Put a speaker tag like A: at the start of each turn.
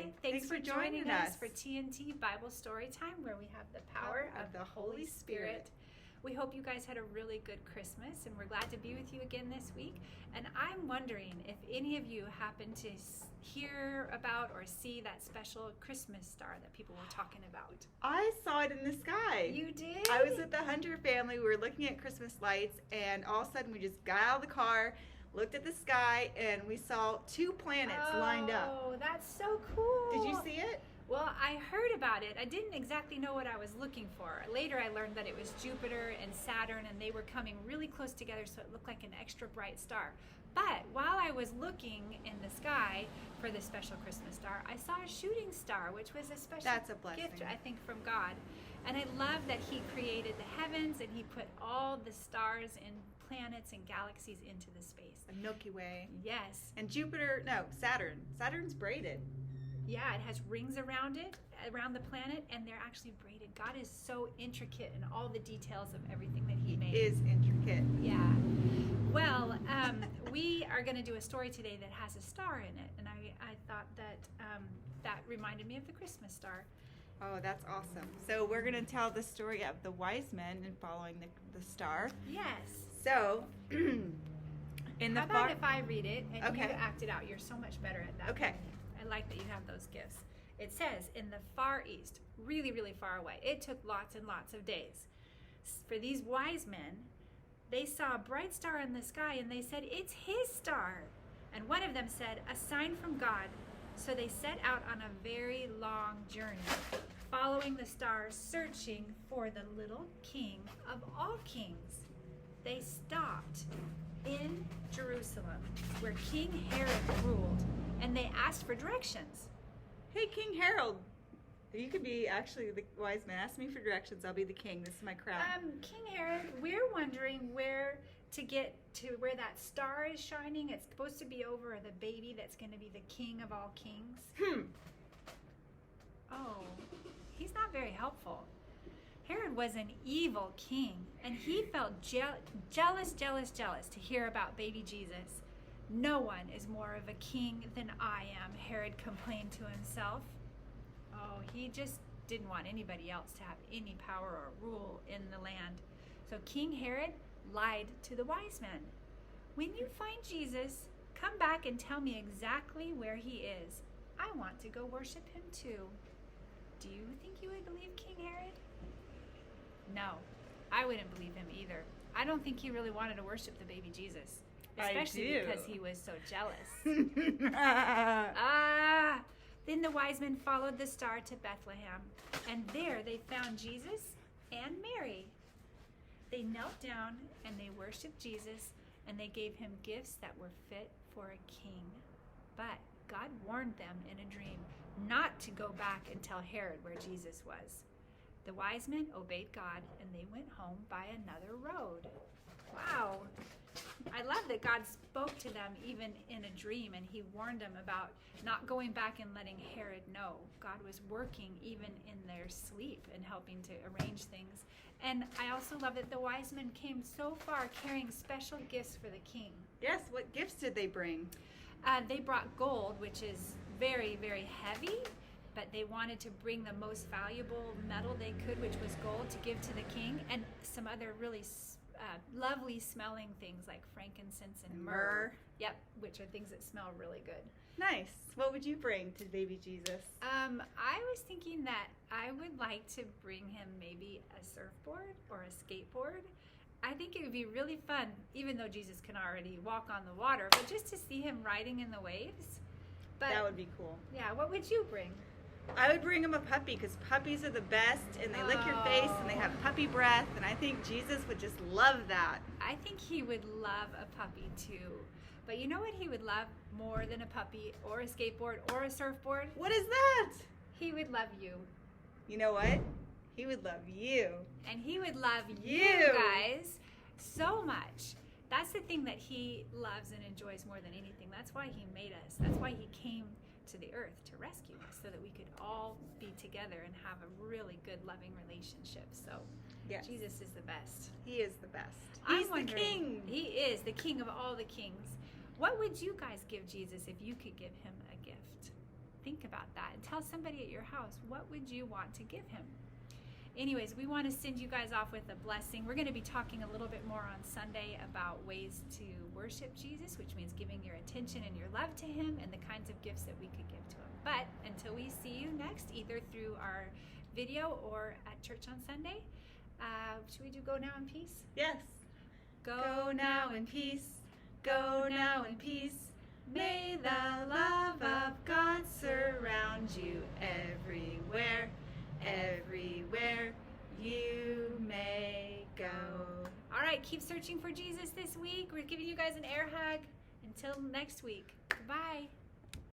A: Hi, thanks for joining us for TNT Bible Story Time, where we have the power of the Holy Spirit. We hope you guys had a really good Christmas, and we're glad to be with you again this week. And I'm wondering if any of you happen to hear about or see that special Christmas star that people were talking about.
B: I saw it in the sky.
A: You did?
B: I was with the Hunter family. We were looking at Christmas lights, and all of a sudden we just got out of the car, looked at the sky, and we saw two planets lined up.
A: Oh, that's so cool.
B: Did you see it?
A: Well, I heard about it. I didn't exactly know what I was looking for. Later, I learned that it was Jupiter and Saturn, and they were coming really close together, so it looked like an extra bright star. But while I was looking in the sky for this special Christmas star, I saw a shooting star, which was a special gift, I think, from God. And I love that He created the heavens, and He put all the stars and planets and galaxies into the space.
B: A Milky Way.
A: Yes.
B: And Saturn. Saturn's braided.
A: Yeah, it has rings around it, around the planet, and they're actually braided. God is so intricate in all the details of everything that He made.
B: He is intricate.
A: Yeah. Well, we are going to do a story today that has a star in it, and I thought that that reminded me of the Christmas star.
B: Oh, that's awesome. So we're going to tell the story of the wise men and following the star.
A: Yes.
B: So,
A: How about if I read it and
B: Okay.
A: you act it out? You're so much better at that.
B: Okay.
A: I like that you have those gifts. It says, in the far east, really, really far away. It took lots and lots of days. For these wise men, they saw a bright star in the sky, and they said, "It's His star." And one of them said, "A sign from God." So they set out on a very long journey, following the stars, searching for the little king of all kings. They stopped in Jerusalem, where King Herod ruled, and they asked for directions.
B: Hey, King Harold. You could be actually the wise man. Ask me for directions. I'll be the king. This is my crown.
A: King Herod, we're wondering where to get to where that star is shining. It's supposed to be over the baby that's going to be the king of all kings. Oh, he's not very helpful. Herod was an evil king, and he felt jealous to hear about baby Jesus. "No one is more of a king than I am," Herod complained to himself. Oh, he just didn't want anybody else to have any power or rule in the land. So King Herod lied to the wise men. "When you find Jesus, come back and tell me exactly where He is. I want to go worship Him too." Do you think you would believe King Herod? No, I wouldn't believe him either. I don't think he really wanted to worship the baby Jesus. Especially because he was so jealous. Then the wise men followed the star to Bethlehem, and there they found Jesus and Mary. They knelt down and they worshiped Jesus, and they gave Him gifts that were fit for a king. But God warned them in a dream not to go back and tell Herod where Jesus was. The wise men obeyed God, and they went home by another road. Wow. I love that God spoke to them even in a dream, and He warned them about not going back and letting Herod know. God was working even in their sleep and helping to arrange things. And I also love that the wise men came so far carrying special gifts for the king.
B: Yes, what gifts did they bring?
A: They brought gold, which is very, very heavy, but they wanted to bring the most valuable metal they could, which was gold, to give to the king, and some other really lovely smelling things like frankincense and myrrh. Yep, which are things that smell really good.
B: Nice. What would you bring to baby Jesus?
A: I was thinking that I would like to bring him maybe a surfboard or a skateboard. I think it would be really fun, even though Jesus can already walk on the water, but just to see him riding in the waves. But
B: that would be cool.
A: Yeah, what would you bring?
B: I would bring him a puppy, because puppies are the best, and they lick your face, and they have puppy breath, and I think Jesus would just love that.
A: I think he would love a puppy too. But you know what he would love more than a puppy or a skateboard or a surfboard?
B: What is that?
A: He would love you.
B: You know what? He would love you.
A: And He would love you guys so much. That's the thing that He loves and enjoys more than anything. That's why He made us. That's why He came to the earth to rescue us, so that we could all be together and have a really good, loving relationship. So yes. Jesus is the best.
B: He is the best. He's the king.
A: He is the king of all the kings. What would you guys give Jesus if you could give him a gift? think about that and tell somebody at your house, what would you want to give him? Anyways, we want to send you guys off with a blessing. We're going to be talking a little bit more on Sunday about ways to worship Jesus, which means giving your attention and your love to him and the kinds of gifts that we could give to him. But until we see you next, either through our video or at church on Sunday, should we do Go Now in Peace?
B: Yes. Go now in peace. Go now in peace. May the love of God surround you everywhere, everywhere you may go.
A: All right, keep searching for Jesus this week. We're giving you guys an air hug. Until next week. Goodbye.